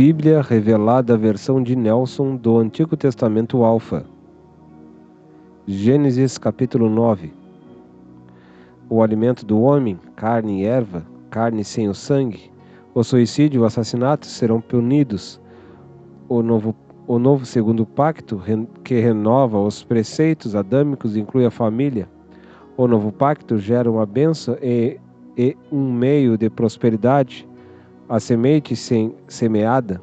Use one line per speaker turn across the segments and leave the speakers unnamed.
Bíblia Revelada, versão de Nelson do Antigo Testamento Alfa. Gênesis capítulo 9. O alimento do homem, carne e erva, carne sem o sangue. O suicídio e o assassinato serão punidos. O novo segundo pacto, que renova os preceitos adâmicos, inclui a família. O novo pacto gera uma bênção e um meio de prosperidade. A semente semeada,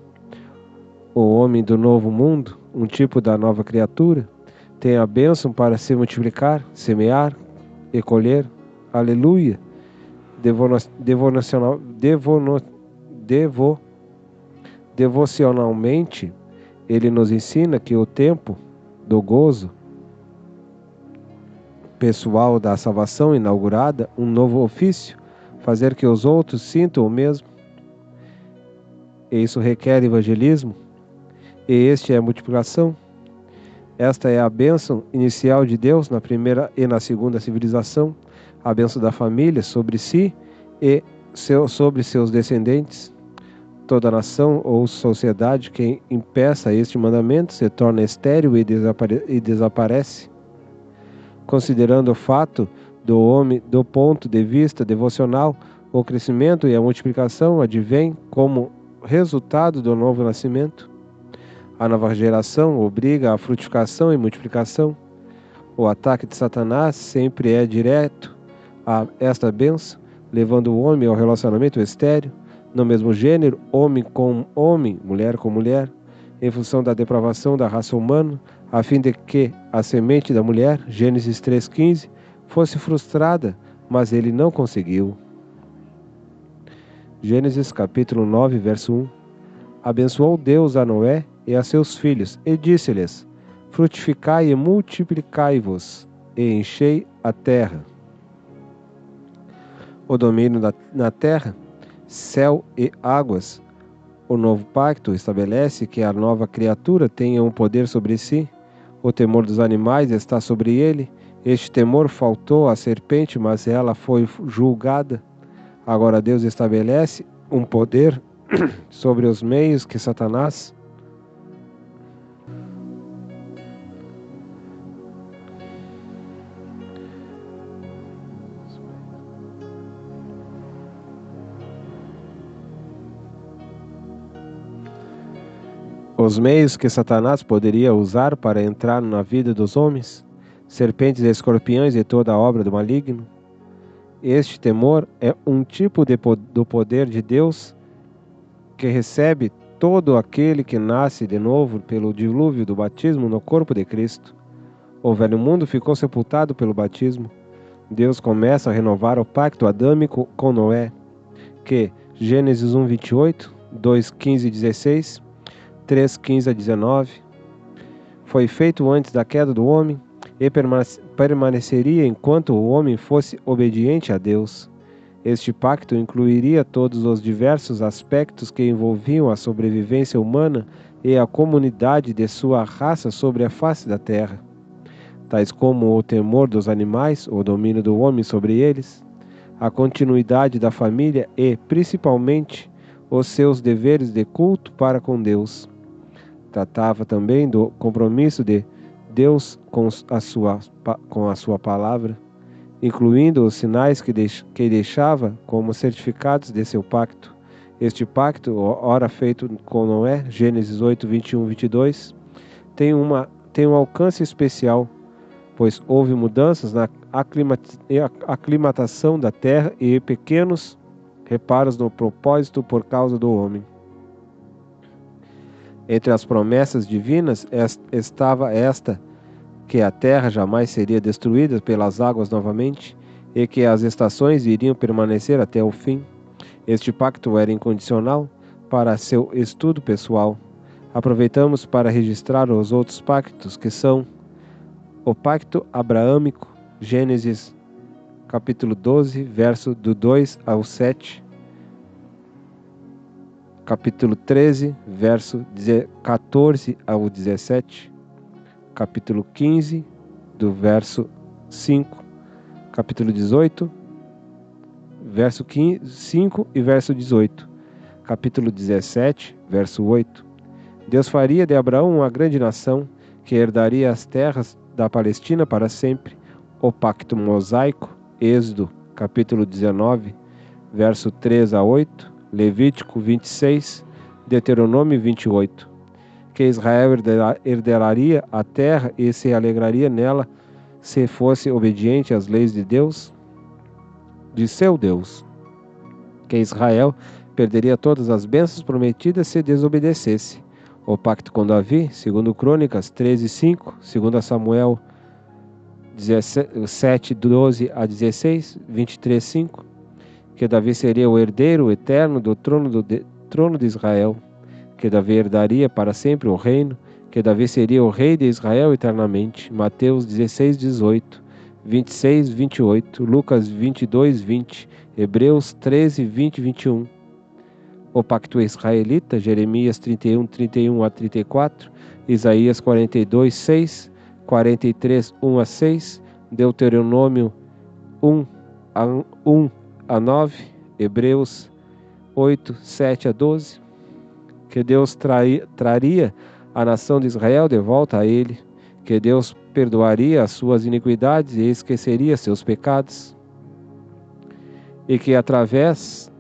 o homem do novo mundo, um tipo da nova criatura, tem a bênção para se multiplicar, semear e colher. Aleluia! Devocionalmente, ele nos ensina que o tempo do gozo pessoal da salvação inaugurada, um novo ofício, fazer que os outros sintam o mesmo. E isso requer evangelismo, e este é a multiplicação. Esta é a bênção inicial de Deus na primeira e na segunda civilização, a bênção da família sobre si e sobre seus descendentes. Toda nação ou sociedade que impeça este mandamento se torna estéril e desaparece. Considerando o fato do homem do ponto de vista devocional, o crescimento e a multiplicação advêm como resultado do novo nascimento. A nova geração obriga a frutificação e multiplicação. O ataque de Satanás sempre é direto a esta bênção, levando o homem ao relacionamento estéril, no mesmo gênero, homem com homem, mulher com mulher, em função da depravação da raça humana, a fim de que a semente da mulher, Gênesis 3,15, fosse frustrada, mas ele não conseguiu. Gênesis capítulo 9, verso 1. Abençoou Deus a Noé e a seus filhos, e disse-lhes: frutificai e multiplicai-vos, e enchei a terra. O domínio na terra, céu e águas. O novo pacto estabelece que a nova criatura tenha um poder sobre si. O temor dos animais está sobre ele. Este temor faltou à serpente, mas ela foi julgada. Agora Deus estabelece um poder sobre os meios que Satanás poderia usar para entrar na vida dos homens, serpentes e escorpiões e toda a obra do maligno. Este temor é um tipo do poder de Deus que recebe todo aquele que nasce de novo pelo dilúvio do batismo no corpo de Cristo. O velho mundo ficou sepultado pelo batismo. Deus começa a renovar o pacto adâmico com Noé, que Gênesis 1:28, 2:15-16, 3:15-19, foi feito antes da queda do homem e permaneceria enquanto o homem fosse obediente a Deus. Este pacto incluiria todos os diversos aspectos que envolviam a sobrevivência humana e a comunidade de sua raça sobre a face da terra, tais como o temor dos animais, o domínio do homem sobre eles, a continuidade da família e, principalmente, os seus deveres de culto para com Deus. Tratava também do compromisso de Deus com a sua palavra, incluindo os sinais que deixava como certificados de seu pacto. Este pacto, ora feito com Noé, Gênesis 8, 21-22, tem um alcance especial, pois houve mudanças na aclimatação da terra e pequenos reparos no propósito por causa do homem. Entre as promessas divinas estava esta, que a terra jamais seria destruída pelas águas novamente e que as estações iriam permanecer até o fim. Este pacto era incondicional para seu estudo pessoal. Aproveitamos para registrar os outros pactos, que são o pacto abraâmico, Gênesis capítulo 12, verso do 2 ao 7, capítulo 13, verso 14 ao 17, capítulo 15, do verso 5, capítulo 18, verso 5 e verso 18, capítulo 17, verso 8. Deus faria de Abraão uma grande nação, que herdaria as terras da Palestina para sempre. O pacto mosaico, Êxodo, capítulo 19, verso 3 a 8, Levítico 26, Deuteronômio 28. Que Israel herdaria a terra e se alegraria nela, se fosse obediente às leis de Deus, de seu Deus. Que Israel perderia todas as bênçãos prometidas se desobedecesse. O pacto com Davi, segundo Crônicas 13:5, segundo Samuel 17, 12 a 16, 23:5, que Davi seria o herdeiro eterno do trono de Israel, que Davi herdaria para sempre o reino, que Davi seria o rei de Israel eternamente. Mateus 16:18, 26:28, Lucas 22:20, Hebreus 13:20 e 21. O pacto israelita, Jeremias 31 a 34, Isaías 42:6, 43:1 a 6, Deuteronômio 1 a 9, Hebreus 8:7 a 12, que Deus traria a nação de Israel de volta a ele, que Deus perdoaria as suas iniquidades e esqueceria seus pecados, e que através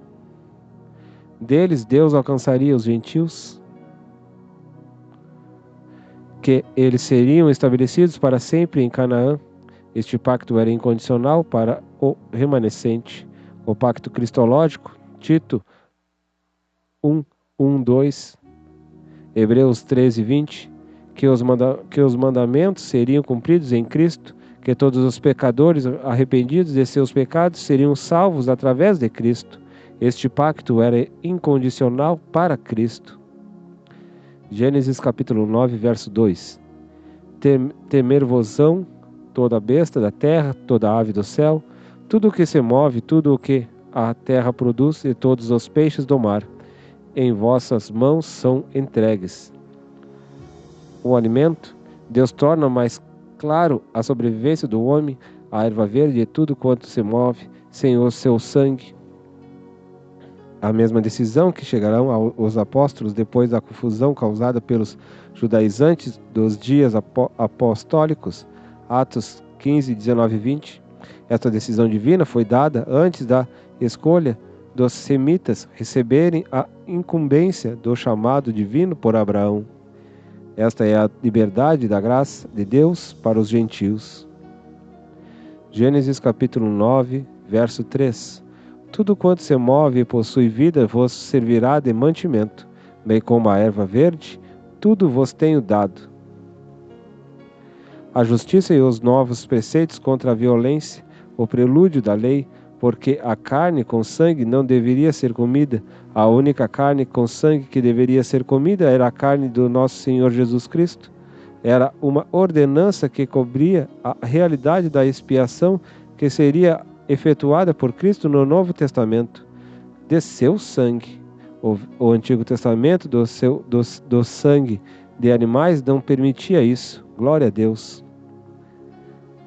deles Deus alcançaria os gentios, que eles seriam estabelecidos para sempre em Canaã. Este pacto era incondicional para o remanescente. O pacto cristológico, Tito 1:2, Hebreus 13:20, que os mandamentos seriam cumpridos em Cristo, que todos os pecadores arrependidos de seus pecados seriam salvos através de Cristo. Este pacto era incondicional para Cristo. Gênesis capítulo 9, verso 2. Temer-vos-ão toda besta da terra, toda ave do céu, tudo o que se move, tudo o que a terra produz, e todos os peixes do mar. Em vossas mãos são entregues. O alimento, Deus torna mais claro a sobrevivência do homem, a erva verde e tudo quanto se move, sem o seu sangue. A mesma decisão que chegarão aos apóstolos depois da confusão causada pelos judaizantes dos dias apostólicos, Atos 15, 19 e 20. Esta decisão divina foi dada antes da escolha dos semitas receberem a incumbência do chamado divino por Abraão. Esta é a liberdade da graça de Deus para os gentios. Gênesis capítulo 9, verso 3. Tudo quanto se move e possui vida vos servirá de mantimento, bem como a erva verde, tudo vos tenho dado. A justiça e os novos preceitos contra a violência, o prelúdio da lei, porque a carne com sangue não deveria ser comida. A única carne com sangue que deveria ser comida era a carne do nosso Senhor Jesus Cristo. Era uma ordenança que cobria a realidade da expiação que seria efetuada por Cristo no Novo Testamento, de seu sangue. O Antigo Testamento do sangue de animais não permitia isso. Glória a Deus.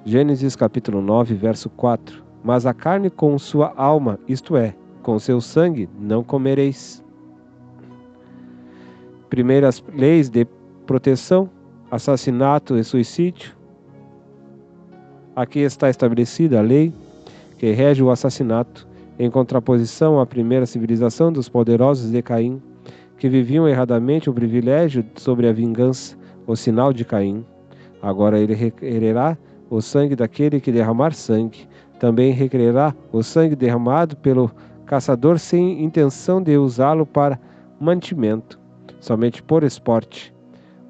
Gênesis capítulo 9, verso 4. Mas a carne com sua alma, isto é, com seu sangue, não comereis. Primeiras leis de proteção, assassinato e suicídio. Aqui está estabelecida a lei que rege o assassinato, em contraposição à primeira civilização dos poderosos de Caim, que viviam erradamente o privilégio sobre a vingança, o sinal de Caim. Agora ele requererá o sangue daquele que derramar sangue. Também requererá o sangue derramado pelo caçador sem intenção de usá-lo para mantimento, somente por esporte.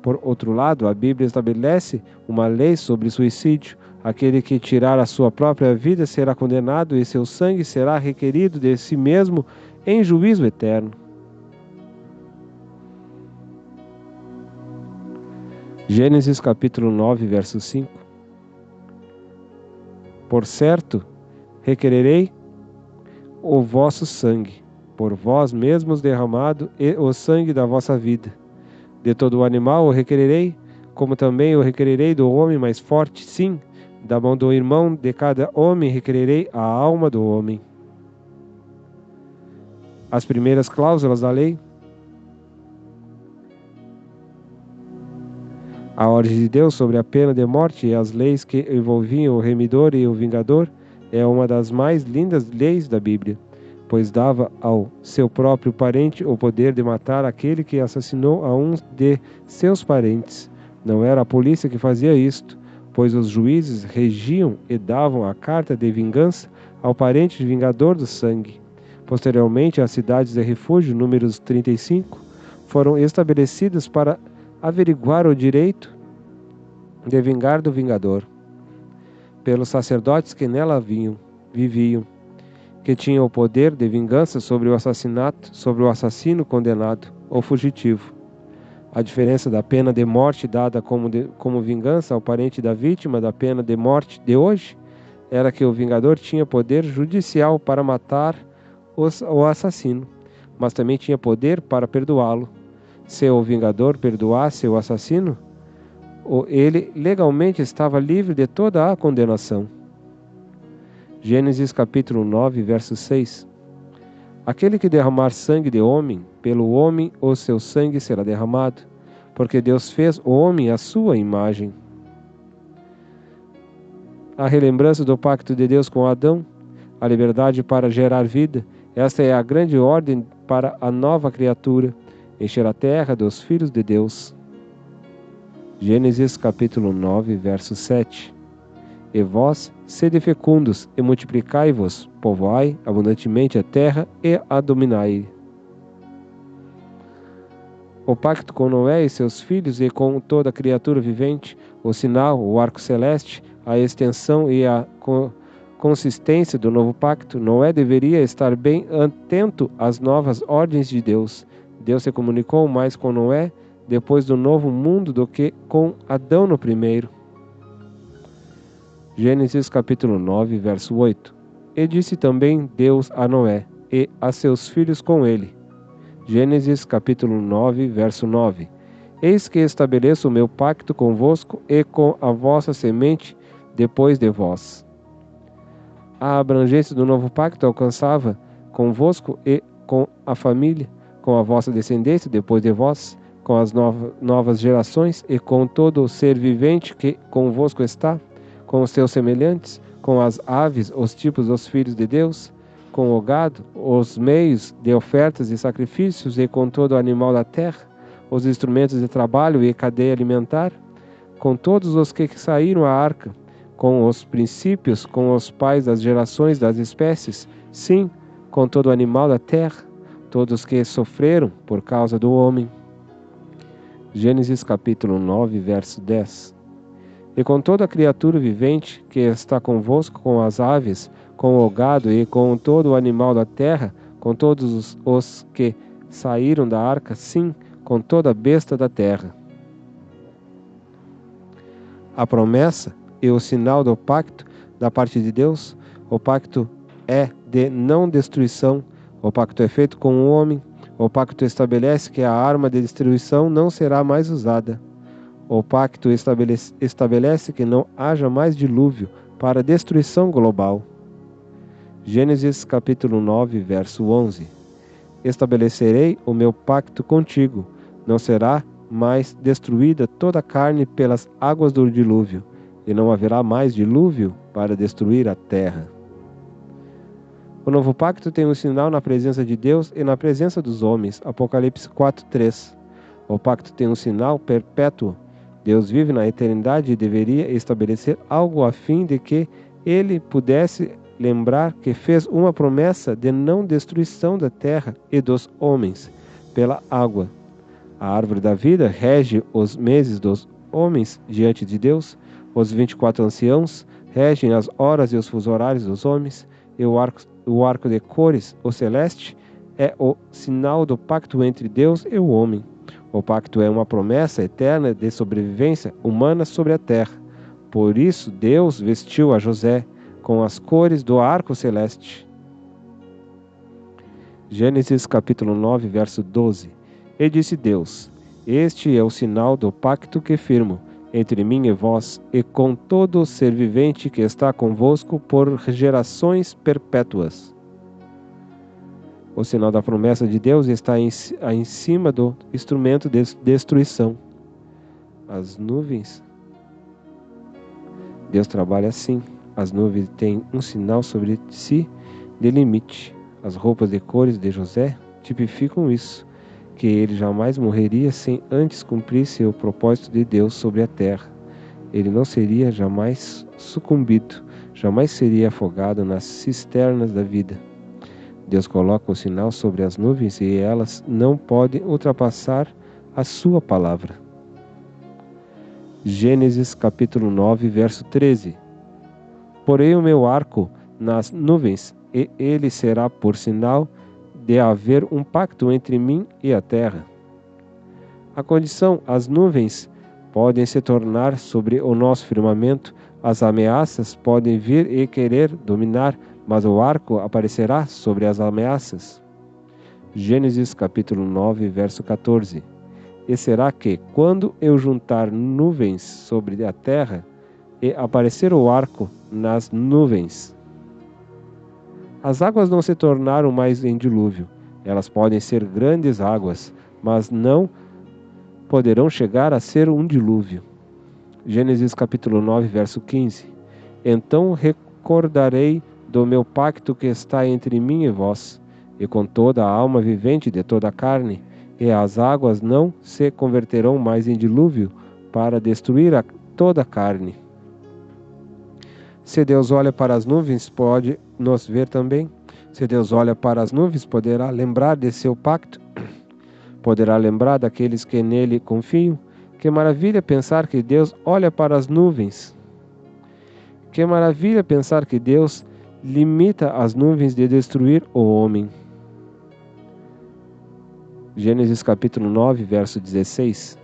Por outro lado, a Bíblia estabelece uma lei sobre suicídio. Aquele que tirar a sua própria vida será condenado e seu sangue será requerido de si mesmo em juízo eterno. Gênesis capítulo 9, verso 5. Por certo, requererei o vosso sangue, por vós mesmos derramado, e o sangue da vossa vida. De todo o animal o requererei, como também o requererei do homem mais forte, sim, da mão do irmão de cada homem requererei a alma do homem. as primeiras cláusulas da lei. A ordem de Deus sobre a pena de morte e as leis que envolviam o remidor e o vingador é uma das mais lindas leis da Bíblia, pois dava ao seu próprio parente o poder de matar aquele que assassinou a um de seus parentes. Não era a polícia que fazia isto, pois os juízes regiam e davam a carta de vingança ao parente vingador do sangue. Posteriormente, as cidades de refúgio, números 35, foram estabelecidas para averiguar o direito de vingar do vingador, pelos sacerdotes que nela viviam, que tinham o poder de vingança sobre o assassino condenado ou fugitivo. A diferença da pena de morte dada como vingança ao parente da vítima da pena de morte de hoje era que o vingador tinha poder judicial para matar o assassino, mas também tinha poder para perdoá-lo. Se o vingador perdoasse o assassino, ele legalmente estava livre de toda a condenação. Gênesis capítulo 9, verso 6. Aquele que derramar sangue de homem, pelo homem o seu sangue será derramado, porque Deus fez o homem à sua imagem. A relembrança do pacto de Deus com Adão, a liberdade para gerar vida, esta é a grande ordem para a nova criatura, encher a terra dos filhos de Deus. Gênesis capítulo 9, verso 7. E vós, sede fecundos, e multiplicai-vos, povoai abundantemente a terra e a dominai. O pacto com Noé e seus filhos e com toda criatura vivente, o sinal, o arco celeste, a extensão e a consistência do novo pacto, Noé deveria estar bem atento às novas ordens de Deus. Deus se comunicou mais com Noé depois do novo mundo do que com Adão no primeiro. Gênesis capítulo 9, verso 8. E disse também Deus a Noé e a seus filhos com ele. Gênesis capítulo 9, verso 9. Eis que estabeleço o meu pacto convosco e com a vossa semente depois de vós. A abrangência do novo pacto alcançava convosco e com a família, com a vossa descendência depois de vós, com as novas gerações e com todo o ser vivente que convosco está, com os seus semelhantes, com as aves, os tipos dos filhos de Deus, com o gado, os meios de ofertas e sacrifícios e com todo o animal da terra, os instrumentos de trabalho e cadeia alimentar, com todos os que saíram à arca, com os princípios, com os pais das gerações das espécies, sim, com todo o animal da terra, todos que sofreram por causa do homem. Gênesis capítulo 9, verso 10. E com toda a criatura vivente que está convosco, com as aves, com o gado e com todo o animal da terra, com todos os que saíram da arca, sim, com toda a besta da terra. A promessa e o sinal do pacto da parte de Deus, o pacto é de não destruição, o pacto é feito com o homem, o pacto estabelece que a arma de destruição não será mais usada. O pacto estabelece que não haja mais dilúvio para destruição global. Gênesis capítulo 9, verso 11. Estabelecerei o meu pacto contigo, não será mais destruída toda a carne pelas águas do dilúvio, e não haverá mais dilúvio para destruir a terra. O novo pacto tem um sinal na presença de Deus e na presença dos homens. Apocalipse 4:3. O pacto tem um sinal perpétuo. Deus vive na eternidade e deveria estabelecer algo a fim de que ele pudesse lembrar que fez uma promessa de não destruição da terra e dos homens pela água. A árvore da vida rege os meses dos homens diante de Deus. Os 24 anciãos regem as horas e os fusos horários dos homens. E o arco de cores, o celeste, é o sinal do pacto entre Deus e o homem. O pacto é uma promessa eterna de sobrevivência humana sobre a terra. Por isso, Deus vestiu a José com as cores do arco celeste. Gênesis capítulo 9, verso 12. E disse Deus: Este é o sinal do pacto que firmo entre mim e vós, e com todo ser vivente que está convosco por gerações perpétuas. O sinal da promessa de Deus está em cima do instrumento de destruição. As nuvens. Deus trabalha assim. As nuvens têm um sinal sobre si de limite. As roupas de cores de José tipificam isso, que ele jamais morreria sem antes cumprir seu propósito de Deus sobre a terra. Ele não seria jamais sucumbido, jamais seria afogado nas cisternas da vida. Deus coloca o sinal sobre as nuvens e elas não podem ultrapassar a sua palavra. Gênesis capítulo 9, verso 13. Porei o meu arco nas nuvens, e ele será por sinal de haver um pacto entre mim e a terra. A condição, as nuvens podem se tornar sobre o nosso firmamento, as ameaças podem vir e querer dominar, mas o arco aparecerá sobre as ameaças. Gênesis capítulo 9, verso 14. E será que, quando eu juntar nuvens sobre a terra, e aparecer o arco nas nuvens, as águas não se tornaram mais em dilúvio. Elas podem ser grandes águas, mas não poderão chegar a ser um dilúvio. Gênesis capítulo 9, verso 15. Então recordarei do meu pacto que está entre mim e vós, e com toda a alma vivente de toda a carne, e as águas não se converterão mais em dilúvio para destruir toda a carne. Se Deus olha para as nuvens, pode nos ver também. Se Deus olha para as nuvens, poderá lembrar de seu pacto, poderá lembrar daqueles que nele confiam. Que maravilha pensar que Deus olha para as nuvens. Que maravilha pensar que Deus limita as nuvens de destruir o homem. Gênesis capítulo 9, verso 16.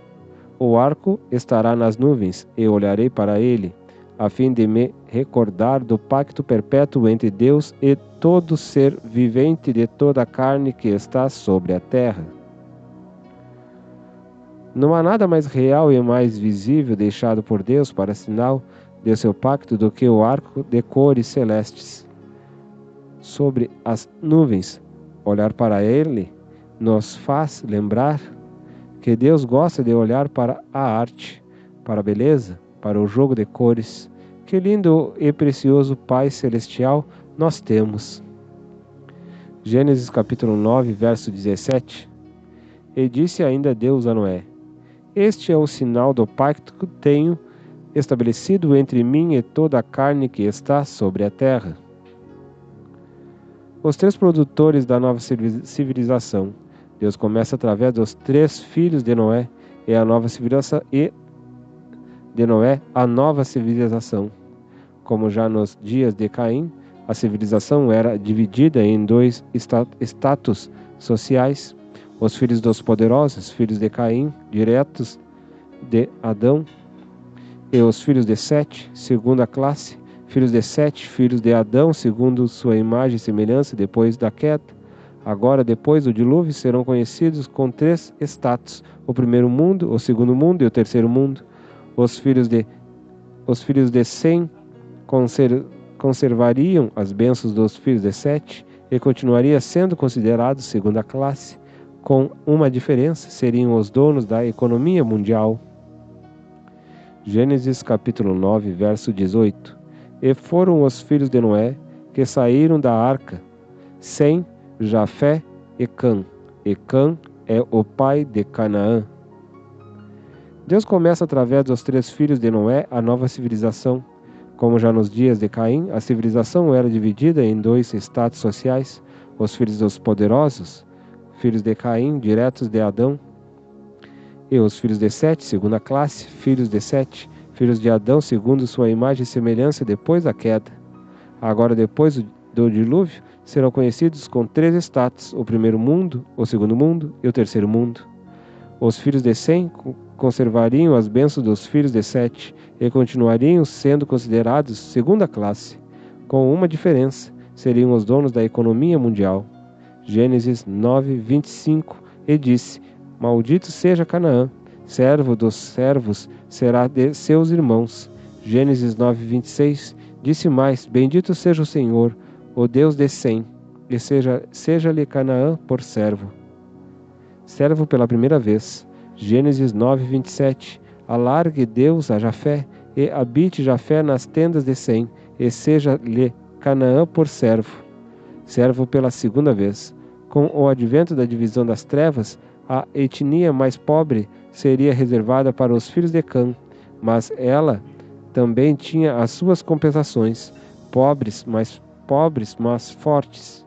O arco estará nas nuvens, e olharei para ele, a fim de me recordar do pacto perpétuo entre Deus e todo ser vivente de toda a carne que está sobre a terra. Não há nada mais real e mais visível deixado por Deus para sinal de seu pacto do que o arco de cores celestes sobre as nuvens. Olhar para ele nos faz lembrar que Deus gosta de olhar para a arte, para a beleza, para o jogo de cores. Que lindo e precioso Pai Celestial nós temos. Gênesis capítulo 9, verso 17. E disse ainda Deus a Noé: Este é o sinal do pacto que tenho estabelecido entre mim e toda a carne que está sobre a terra. Os três produtores da nova civilização. Deus começa através dos três filhos de Noé e a nova civilização a nova civilização. Como já nos dias de Caim, a civilização era dividida em dois status sociais: os filhos dos poderosos, filhos de Caim, diretos de Adão, e os filhos de Sete, segunda classe, filhos de Sete, filhos de Adão, segundo sua imagem e semelhança, depois da queda. Agora, depois do dilúvio, serão conhecidos com três status: o primeiro mundo, o segundo mundo e o terceiro mundo. Os filhos de Sem conservariam as bênçãos dos filhos de Sete e continuaria sendo considerados segunda classe, com uma diferença: seriam os donos da economia mundial. Gênesis capítulo 9, verso 18. E foram os filhos de Noé que saíram da arca: Sem, Jafé e Cã. E Cã é o pai de Canaã. Deus começa através dos três filhos de Noé a nova civilização. Como já nos dias de Caim, a civilização era dividida em dois status sociais: os filhos dos poderosos, filhos de Caim, diretos de Adão, e os filhos de Sete, segunda classe, filhos de Sete, filhos de Adão, segundo sua imagem e semelhança, depois da queda. Agora, depois do dilúvio, serão conhecidos com três status: o primeiro mundo, o segundo mundo e o terceiro mundo. Os filhos de Sem conservariam as bênçãos dos filhos de Sete e continuariam sendo considerados segunda classe, com uma diferença: seriam os donos da economia mundial. Gênesis 9, 25. E disse: Maldito seja Canaã, servo dos servos será de seus irmãos. Gênesis 9, 26. Disse mais: Bendito seja o Senhor, o Deus de Sem, e seja-lhe Canaã por servo. Servo pela primeira vez. Gênesis 9, 27. Alargue Deus a Jafé, e habite Jafé nas tendas de Sem, e seja-lhe Canaã por servo. Servo pela segunda vez. Com o advento da divisão das trevas, a etnia mais pobre seria reservada para os filhos de Cã, mas ela também tinha as suas compensações: pobres, mas fortes;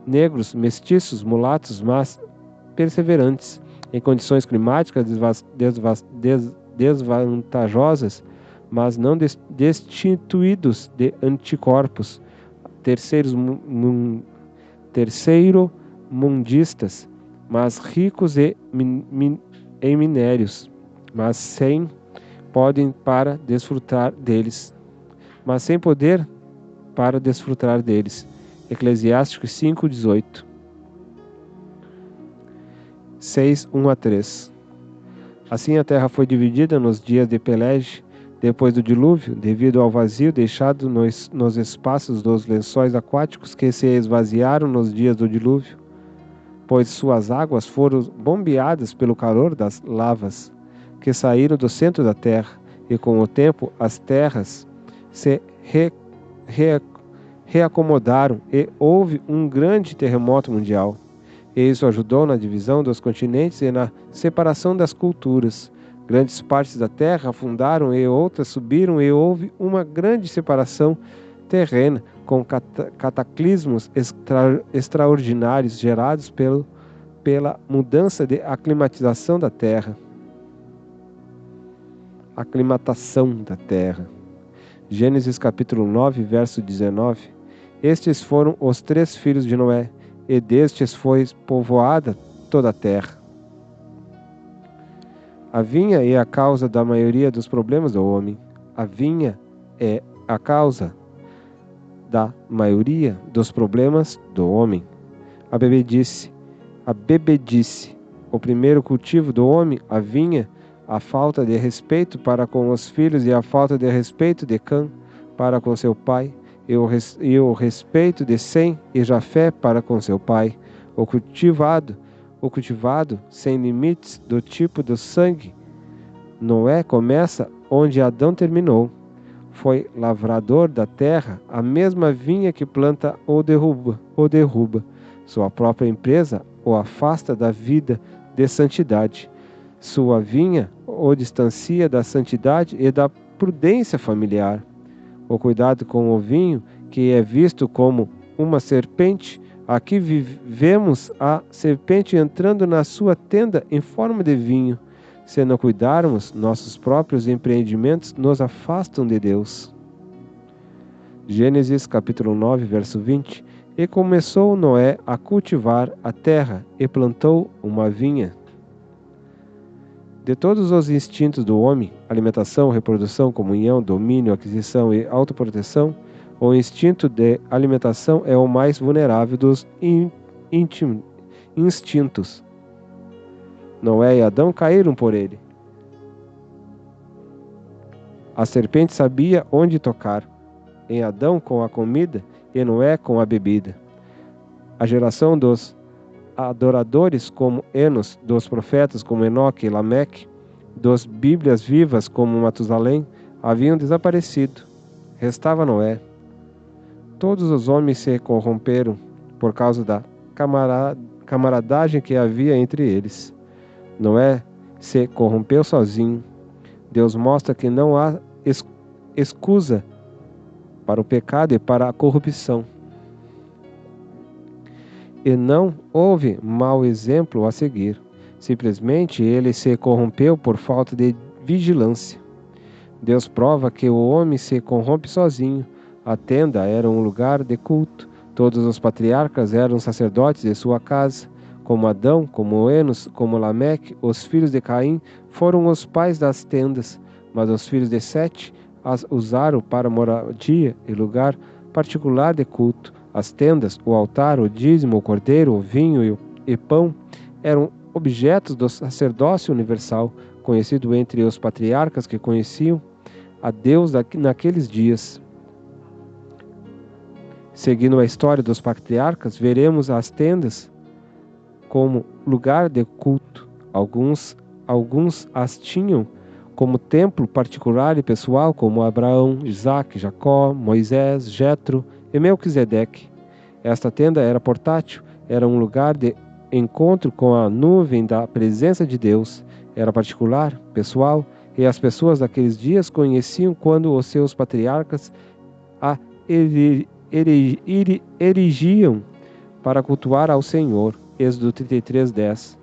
negros, mestiços, mulatos, mas perseverantes; em condições climáticas desvantajosas, mas não destituídos de anticorpos; terceiro-mundistas, mas ricos em minérios, mas sem poder para desfrutar deles. Eclesiásticos 5:18. 6, 1-3. Assim a terra foi dividida nos dias de Pelege, depois do dilúvio, devido ao vazio deixado nos espaços dos lençóis aquáticos que se esvaziaram nos dias do dilúvio, pois suas águas foram bombeadas pelo calor das lavas que saíram do centro da terra, e com o tempo as terras se reacomodaram e houve um grande terremoto mundial. E isso ajudou na divisão dos continentes e na separação das culturas. Grandes partes da terra afundaram e outras subiram, e houve uma grande separação terrena, com cataclismos extraordinários gerados pela mudança de aclimatação da terra. Gênesis capítulo 9, verso 19. Estes foram os 3 filhos de Noé, e destes foi povoada toda a terra. A vinha é a causa da maioria dos problemas do homem. A vinha é a causa da maioria dos problemas do homem. A bebedice, o primeiro cultivo do homem, a vinha, a falta de respeito para com os filhos e a falta de respeito de Cã para com seu pai, e o respeito de Sem e Jafé para com seu pai, o cultivado sem limites do tipo do sangue. Noé começa onde Adão terminou. Foi lavrador da terra, a mesma vinha que planta ou derruba. Sua própria empresa o afasta da vida de santidade. Sua vinha o distancia da santidade e da prudência familiar. O cuidado com o vinho, que é visto como uma serpente, aqui vemos a serpente entrando na sua tenda em forma de vinho. Se não cuidarmos, nossos próprios empreendimentos nos afastam de Deus. Gênesis capítulo 9, verso 20. E começou Noé a cultivar a terra e plantou uma vinha. De todos os instintos do homem, alimentação, reprodução, comunhão, domínio, aquisição e autoproteção, o instinto de alimentação é o mais vulnerável dos instintos. Noé e Adão caíram por ele. A serpente sabia onde tocar, em Adão com a comida e Noé com a bebida. A geração dos adoradores como Enos, dos profetas como Enoque e Lameque, dos Bíblias vivas como Matusalém, haviam desaparecido. Restava Noé. Todos os homens se corromperam por causa da camaradagem que havia entre eles. Noé se corrompeu sozinho. Deus mostra que não há escusa para o pecado e para a corrupção. E não houve mau exemplo a seguir. Simplesmente ele se corrompeu por falta de vigilância. Deus prova que o homem se corrompe sozinho. A tenda era um lugar de culto. Todos os patriarcas eram sacerdotes de sua casa. Como Adão, como Enos, como Lameque, os filhos de Caim foram os pais das tendas, mas os filhos de Sete as usaram para moradia e lugar particular de culto. As tendas, o altar, o dízimo, o cordeiro, o vinho e pão eram objetos do sacerdócio universal, conhecido entre os patriarcas que conheciam a Deus naqueles dias. Seguindo a história dos patriarcas, veremos as tendas como lugar de culto. Alguns as tinham como templo particular e pessoal, como Abraão, Isaac, Jacó, Moisés, Jetro e Melquisedeque. Esta tenda era portátil, era um lugar de encontro com a nuvem da presença de Deus. Era particular, pessoal, e as pessoas daqueles dias conheciam quando os seus patriarcas a erigiam para cultuar ao Senhor. Êxodo 33:10.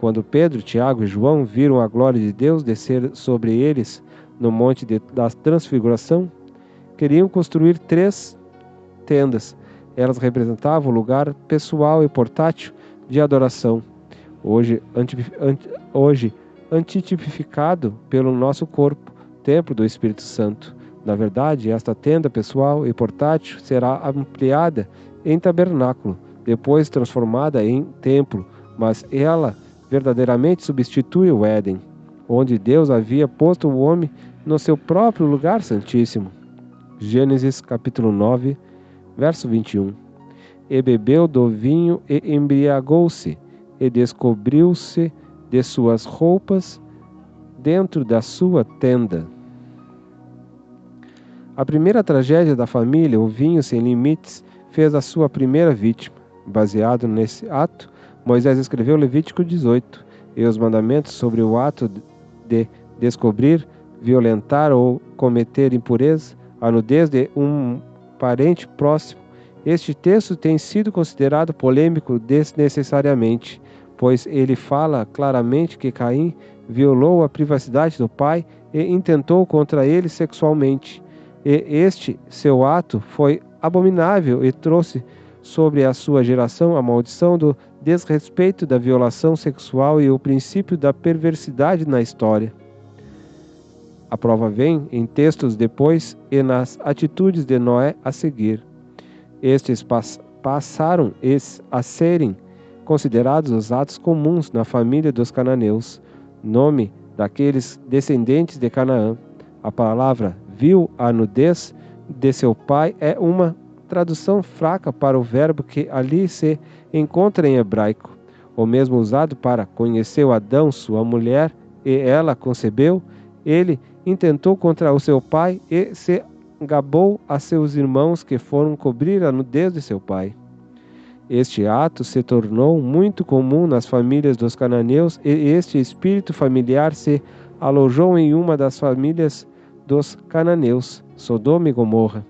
Quando Pedro, Tiago e João viram a glória de Deus descer sobre eles no monte da transfiguração, queriam construir 3 tendas. Elas representavam o lugar pessoal e portátil de adoração, hoje antitipificado pelo nosso corpo, templo do Espírito Santo. Na verdade, esta tenda pessoal e portátil será ampliada em tabernáculo, depois transformada em templo, mas ela verdadeiramente substitui o Éden, onde Deus havia posto o homem no seu próprio lugar santíssimo. Gênesis capítulo 9, verso 21. E bebeu do vinho e embriagou-se, e descobriu-se de suas roupas dentro da sua tenda. A primeira tragédia da família, o vinho sem limites, fez a sua primeira vítima. Baseado nesse ato, Moisés escreveu Levítico 18 e os mandamentos sobre o ato de descobrir, violentar ou cometer impureza, a nudez de um parente próximo. Este texto tem sido considerado polêmico desnecessariamente, pois ele fala claramente que Caim violou a privacidade do pai e intentou contra ele sexualmente. E este seu ato foi abominável e trouxe sobre a sua geração a maldição do desrespeito, da violação sexual e o princípio da perversidade na história. A prova vem em textos depois e nas atitudes de Noé a seguir. Estes passaram a serem considerados os atos comuns na família dos cananeus, nome daqueles descendentes de Canaã. A palavra viu a nudez de seu pai é uma tradução fraca para o verbo que ali se encontra em hebraico, o mesmo usado para conheceu Adão, sua mulher, e ela concebeu. Ele intentou contra o seu pai e se gabou a seus irmãos que foram cobrir a nudez de seu pai. Este ato se tornou muito comum nas famílias dos cananeus e este espírito familiar se alojou em uma das famílias dos cananeus, Sodoma e Gomorra,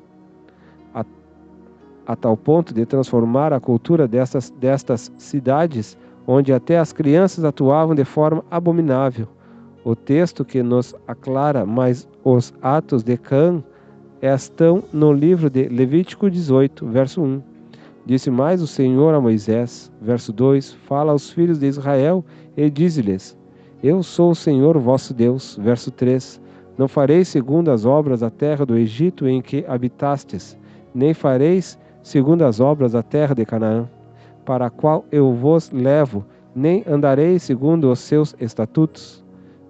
a tal ponto de transformar a cultura destas cidades, onde até as crianças atuavam de forma abominável. O texto que nos aclara mais os atos de Cã estão no livro de Levítico 18, verso 1. Disse mais o Senhor a Moisés, verso 2, fala aos filhos de Israel e diz-lhes: Eu sou o Senhor vosso Deus, verso 3. Não fareis segundo as obras da terra do Egito em que habitastes, nem fareis segundo as obras da terra de Canaã, para a qual eu vos levo, nem andareis segundo os seus estatutos.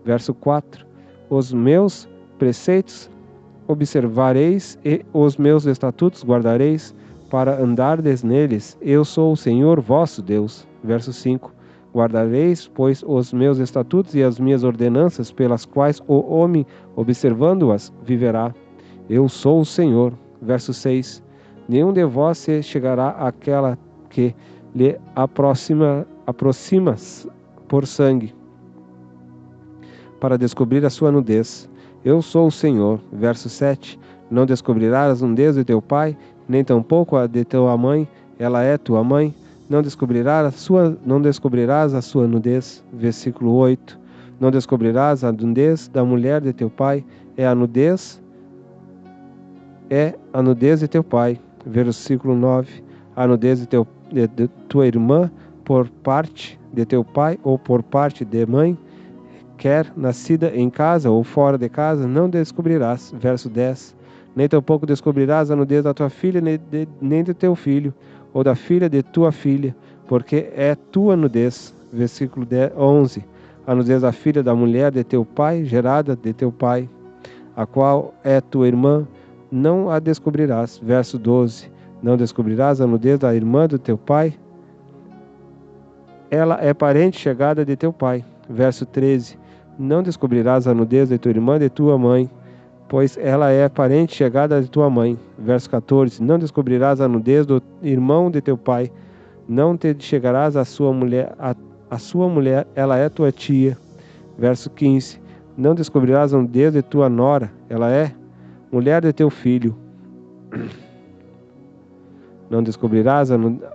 Verso 4. Os meus preceitos observareis e os meus estatutos guardareis, para andardes neles. Eu sou o Senhor vosso Deus. Verso 5. Guardareis, pois, os meus estatutos e as minhas ordenanças, pelas quais o homem, observando-as, viverá. Eu sou o Senhor. Verso 6. Nenhum de vós se chegará àquela que lhe aproxima por sangue, para descobrir a sua nudez. Eu sou o Senhor. Verso 7. Não descobrirás a nudez de teu pai, nem tampouco a de tua mãe, ela é tua mãe. Não descobrirás a sua nudez. Versículo 8. Não descobrirás a nudez da mulher de teu pai, é a nudez de teu pai. Versículo 9. A nudez de tua irmã, por parte de teu pai ou por parte de mãe, quer nascida em casa ou fora de casa, não descobrirás. Verso 10. Nem tampouco descobrirás a nudez da tua filha, nem do teu filho, ou da filha de tua filha, porque é tua nudez. Versículo 11. A nudez da filha da mulher de teu pai, gerada de teu pai, a qual é tua irmã, não a descobrirás. Verso 12. Não descobrirás a nudez da irmã do teu pai, ela é parente chegada de teu pai. Verso 13. Não descobrirás a nudez de tua irmã de tua mãe, pois ela é parente chegada de tua mãe. Verso 14. Não descobrirás a nudez do irmão de teu pai, não te chegarás à sua mulher, a sua mulher, ela é tua tia. Verso 15. Não descobrirás a nudez de tua nora, ela é mulher de teu filho. Não descobrirás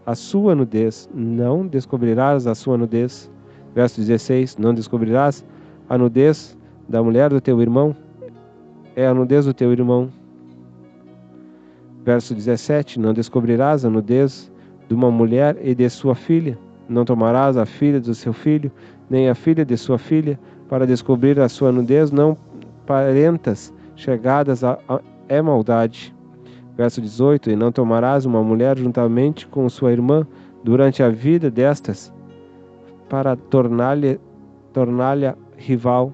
a sua nudez. Não descobrirás a sua nudez. Verso 16. Não descobrirás a nudez da mulher do teu irmão. É a nudez do teu irmão. Verso 17. Não descobrirás a nudez de uma mulher e de sua filha. Não tomarás a filha do seu filho, nem a filha de sua filha, para descobrir a sua nudez. Não parentas chegadas é maldade. Verso 18. E não tomarás uma mulher juntamente com sua irmã durante a vida destas, para torná-la rival,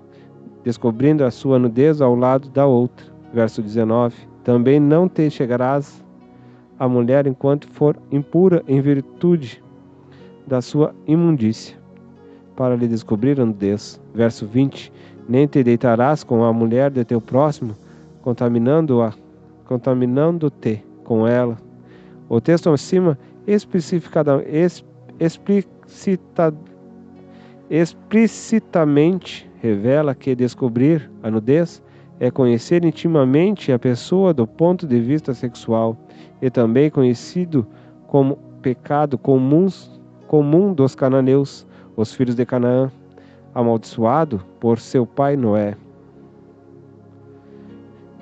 descobrindo a sua nudez ao lado da outra. Verso 19. Também não te chegarás a mulher enquanto for impura em virtude da sua imundícia, para lhe descobrir a nudez. Verso 20. Nem te deitarás com a mulher de teu próximo, contaminando-te com ela. O texto acima explicitamente revela que descobrir a nudez é conhecer intimamente a pessoa do ponto de vista sexual, e também conhecido como pecado comum dos cananeus, os filhos de Canaã, amaldiçoado por seu pai Noé.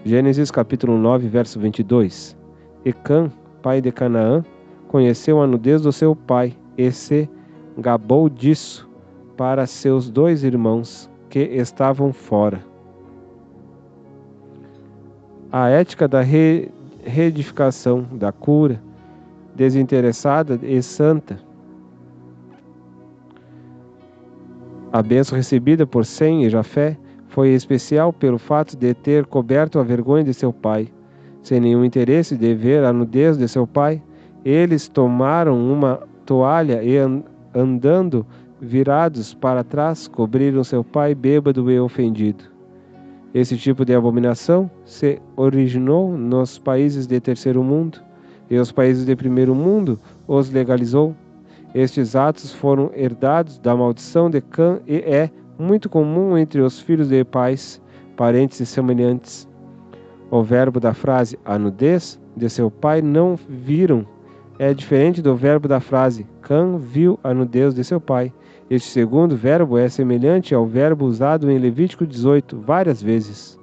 Gênesis capítulo 9, verso 22. E Cã, pai de Canaã, conheceu a nudez do seu pai e se gabou disso para seus 2 irmãos que estavam fora. A ética da reedificação, da cura, desinteressada e santa. A bênção recebida por Sem e Jafé foi especial pelo fato de ter coberto a vergonha de seu pai. Sem nenhum interesse de ver a nudez de seu pai, eles tomaram uma toalha e, andando virados para trás, cobriram seu pai bêbado e ofendido. Esse tipo de abominação se originou nos países de terceiro mundo, e os países de primeiro mundo os legalizou. Estes atos foram herdados da maldição de Cã e é muito comum entre os filhos de pais, parentes e semelhantes. O verbo da frase a nudez de seu pai não viram é diferente do verbo da frase Cã viu a nudez de seu pai. Este segundo verbo é semelhante ao verbo usado em Levítico 18 várias vezes.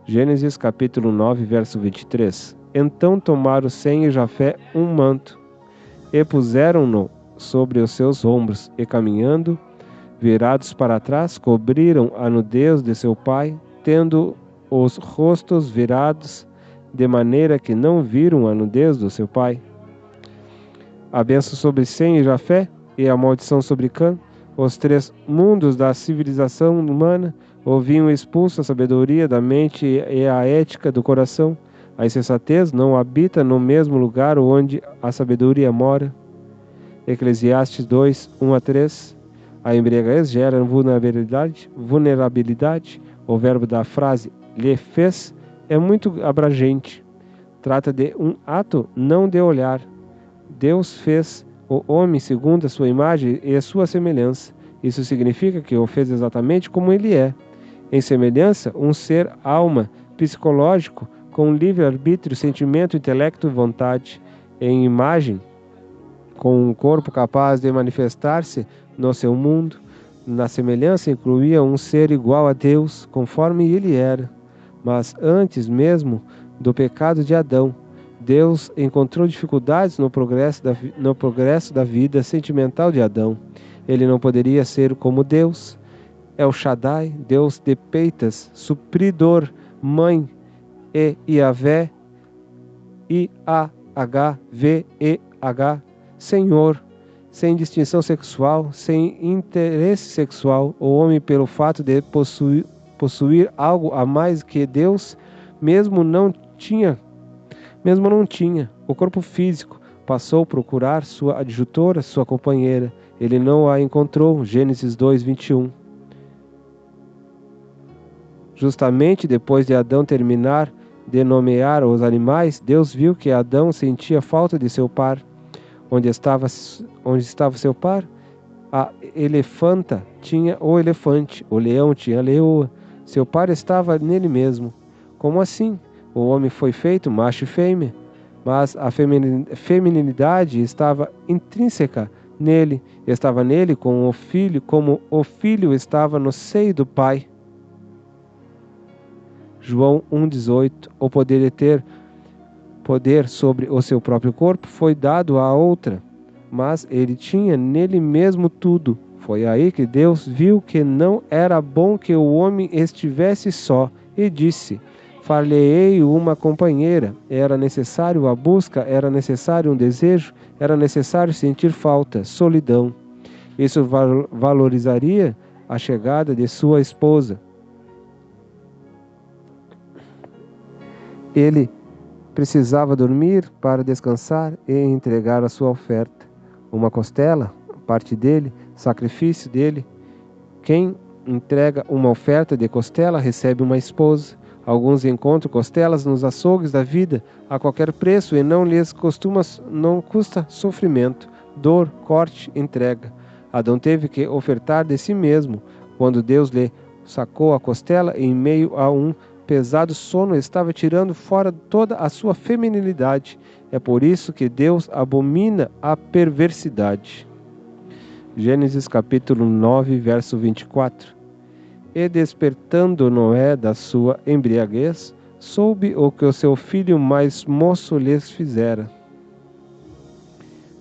Gênesis capítulo 9, verso 23. Então tomaram Sem e Jafé um manto e puseram-no sobre os seus ombros, e caminhando, virados para trás, cobriram a nudez de seu pai, tendo os rostos virados, de maneira que não viram a nudez do seu pai. A bênção sobre Sem e Jafé e a maldição sobre Cã, os 3 mundos da civilização humana, haviam expulso a sabedoria da mente e a ética do coração. A insensatez não habita no mesmo lugar onde a sabedoria mora. Eclesiastes 2, 1-3. A embriaguez gera vulnerabilidade. O verbo da frase lhe fez é muito abrangente. Trata de um ato, não de olhar. Deus fez o homem segundo a sua imagem e a sua semelhança. Isso significa que o fez exatamente como ele é. Em semelhança, um ser alma, psicológico, com livre-arbítrio, sentimento, intelecto e vontade. Em imagem, com um corpo capaz de manifestar-se no seu mundo. Na semelhança incluía um ser igual a Deus, conforme ele era. Mas antes mesmo do pecado de Adão, Deus encontrou dificuldades no progresso da vida sentimental de Adão. Ele não poderia ser como Deus. El Shaddai, Deus de peitas, supridor, mãe, e Yahvé, I-A-H-V-E-H, Senhor, sem distinção sexual, sem interesse sexual. O homem, pelo fato de possuir algo a mais que Deus, mesmo não tinha Mesmo não tinha o corpo físico, passou a procurar sua adjutora, sua companheira. Ele não a encontrou. Gênesis 2:21. Justamente depois de Adão terminar de nomear os animais, Deus viu que Adão sentia falta de seu par. Onde estava seu par? A elefanta tinha o elefante, o leão tinha a leoa. Seu par estava nele mesmo. Como assim? O homem foi feito macho e fêmea, mas a feminilidade estava intrínseca nele, estava nele como o filho estava no seio do pai. João 1,18. O poder de ter poder sobre o seu próprio corpo foi dado a outra, mas ele tinha nele mesmo tudo. Foi aí que Deus viu que não era bom que o homem estivesse só, e disse: far-lhe-ei uma companheira. Era necessário a busca, era necessário um desejo, era necessário sentir falta, solidão. Isso valorizaria a chegada de sua esposa. Ele precisava dormir para descansar e entregar a sua oferta. Uma costela, parte dele, sacrifício dele. Quem entrega uma oferta de costela recebe uma esposa. Alguns encontram costelas nos açougues da vida a qualquer preço e não custa sofrimento, dor, corte, entrega. Adão teve que ofertar de si mesmo. Quando Deus lhe sacou a costela em meio a um pesado sono, estava tirando fora toda a sua feminilidade. É por isso que Deus abomina a perversidade. Gênesis capítulo 9, verso 24. E despertando Noé da sua embriaguez, soube o que o seu filho mais moço lhes fizera.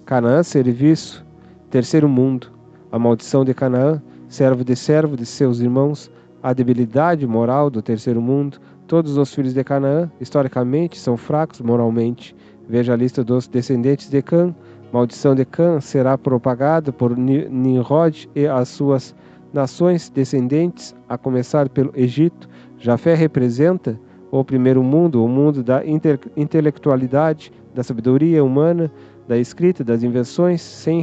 Canaã, serviço, terceiro mundo. A maldição de Canaã, servo de seus irmãos. A debilidade moral do terceiro mundo. Todos os filhos de Canaã, historicamente, são fracos moralmente. Veja a lista dos descendentes de Cã. Maldição de Cã será propagada por Nimrod e as suas nações descendentes, a começar pelo Egito. Jafé representa o primeiro mundo, o mundo da intelectualidade, da sabedoria humana, da escrita, das invenções. Sem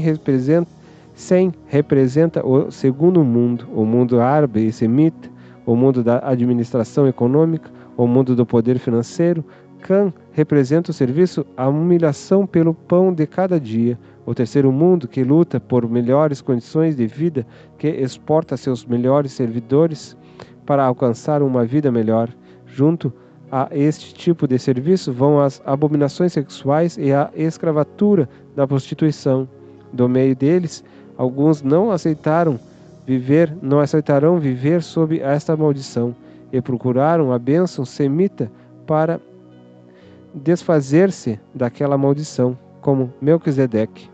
representa o segundo mundo, o mundo árabe e semita, o mundo da administração econômica, o mundo do poder financeiro. Cã representa o serviço, a humilhação pelo pão de cada dia, o terceiro mundo que luta por melhores condições de vida, que exporta seus melhores servidores para alcançar uma vida melhor. Junto a este tipo de serviço vão as abominações sexuais e a escravatura da prostituição. Do meio deles, alguns não aceitarão viver sob esta maldição e procuraram a bênção semita para desfazer-se daquela maldição, como Melquisedeque.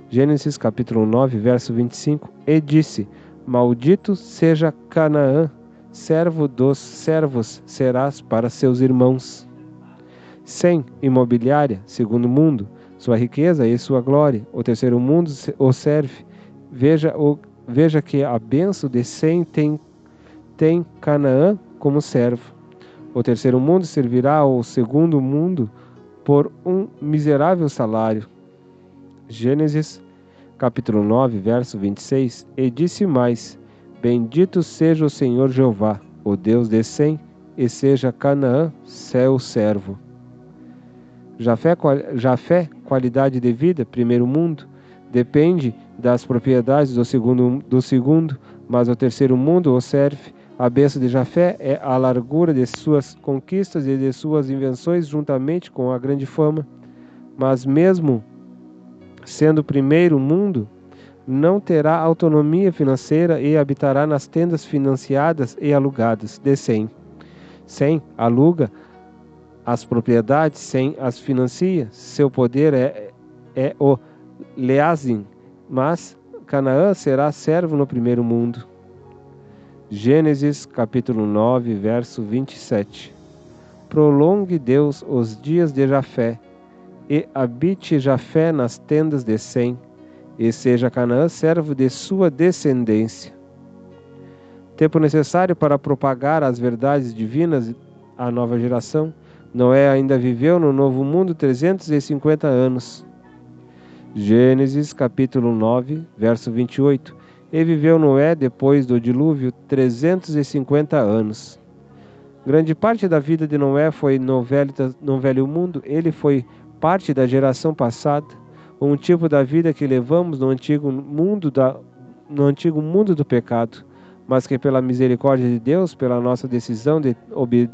Gênesis capítulo 9, verso 25. E disse: maldito seja Canaã, servo dos servos serás para seus irmãos. Sem imobiliária, segundo mundo, sua riqueza e sua glória, o terceiro mundo o serve. Veja que a bênção de Sem tem Canaã como servo. O terceiro mundo servirá ao segundo mundo por um miserável salário. Gênesis capítulo 9, verso 26. E disse mais: bendito seja o Senhor Jeová, o Deus de Sem, e seja Canaã seu servo. Jafé, qualidade de vida, primeiro mundo, depende das propriedades do segundo, mas o terceiro mundo o serve. A bênção de Jafé é a largura de suas conquistas e de suas invenções, juntamente com a grande fama. Mas mesmo sendo o primeiro mundo, não terá autonomia financeira e habitará nas tendas financiadas e alugadas de Sem. Sem aluga as propriedades, Sem as financia. Seu poder é o Leazim, mas Canaã será servo no primeiro mundo. Gênesis capítulo 9, verso 27. Prolongue Deus os dias de Jafé, e habite Jafé nas tendas de Sem, e seja Canaã servo de sua descendência. Tempo necessário para propagar as verdades divinas à nova geração. Noé ainda viveu no Novo Mundo 350 anos. Gênesis capítulo 9, verso 28. E viveu Noé depois do dilúvio 350 anos. Grande parte da vida de Noé foi no velho mundo. Ele foi parte da geração passada, um tipo da vida que levamos no antigo mundo do pecado, mas que pela misericórdia de Deus, pela nossa decisão de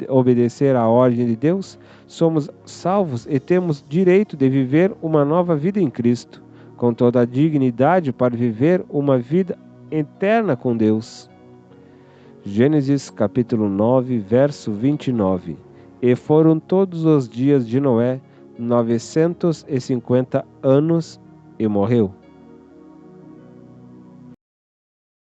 obedecer à ordem de Deus, somos salvos e temos direito de viver uma nova vida em Cristo, com toda a dignidade para viver uma vida eterna com Deus. Gênesis capítulo 9, verso 29. E foram todos os dias de Noé 950 anos e morreu.